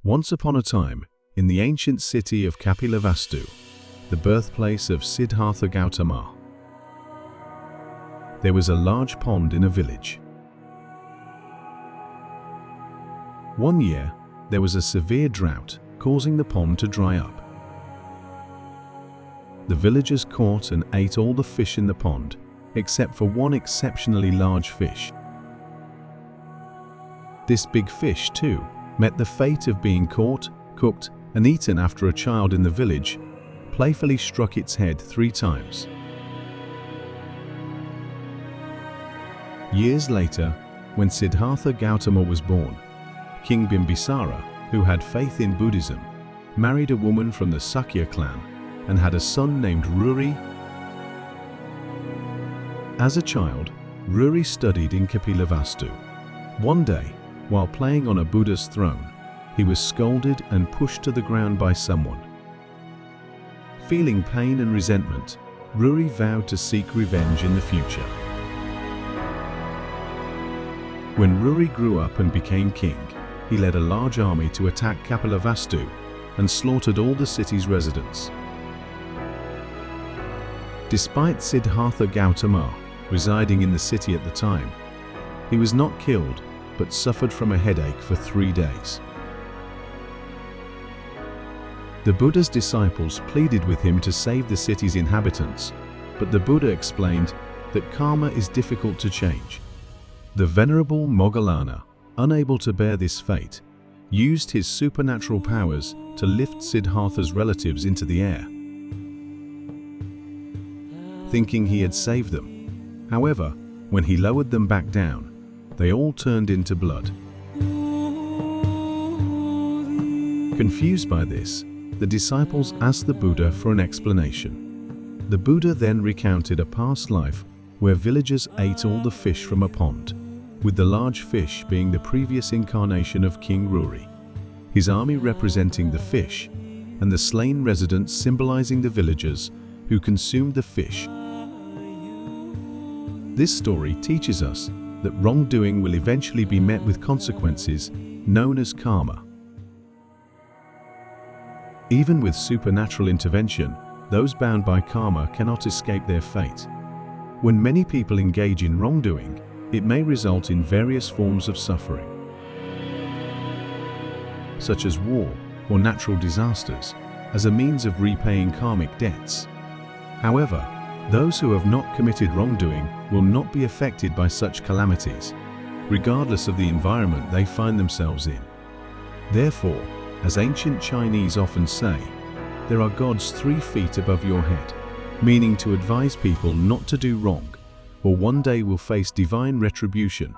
Once upon a time, in the ancient city of Kapilavastu, the birthplace of Siddhartha Gautama, there was a large pond in a village. One year, there was a severe drought, causing the pond to dry up. The villagers caught and ate all the fish in the pond, except for one exceptionally large fish. This big fish, too, met the fate of being caught, cooked, and eaten after a child in the village playfully struck its head 3 times. Years later, when Siddhartha Gautama was born, King Bimbisara, who had faith in Buddhism, married a woman from the Sakya clan and had a son named Ruri. As a child, Ruri studied in Kapilavastu. One day, while playing on a Buddha's throne, he was scolded and pushed to the ground by someone. Feeling pain and resentment, Ruri vowed to seek revenge in the future. When Ruri grew up and became king, he led a large army to attack Kapilavastu and slaughtered all the city's residents. Despite Siddhartha Gautama residing in the city at the time, he was not killed but suffered from a headache for 3 days. The Buddha's disciples pleaded with him to save the city's inhabitants, but the Buddha explained that karma is difficult to change. The venerable Moggallana, unable to bear this fate, used his supernatural powers to lift Siddhartha's relatives into the air, thinking he had saved them. However, when he lowered them back down, they all turned into blood. Confused by this, the disciples asked the Buddha for an explanation. The Buddha then recounted a past life where villagers ate all the fish from a pond, with the large fish being the previous incarnation of King Ruri, his army representing the fish, and the slain residents symbolizing the villagers who consumed the fish. This story teaches us that wrongdoing will eventually be met with consequences known as karma. Even with supernatural intervention, those bound by karma cannot escape their fate. When many people engage in wrongdoing, it may result in various forms of suffering, such as war or natural disasters, as a means of repaying karmic debts. However, those who have not committed wrongdoing will not be affected by such calamities, regardless of the environment they find themselves in. Therefore, as ancient Chinese often say, there are gods 3 feet above your head, meaning to advise people not to do wrong, or one day will face divine retribution.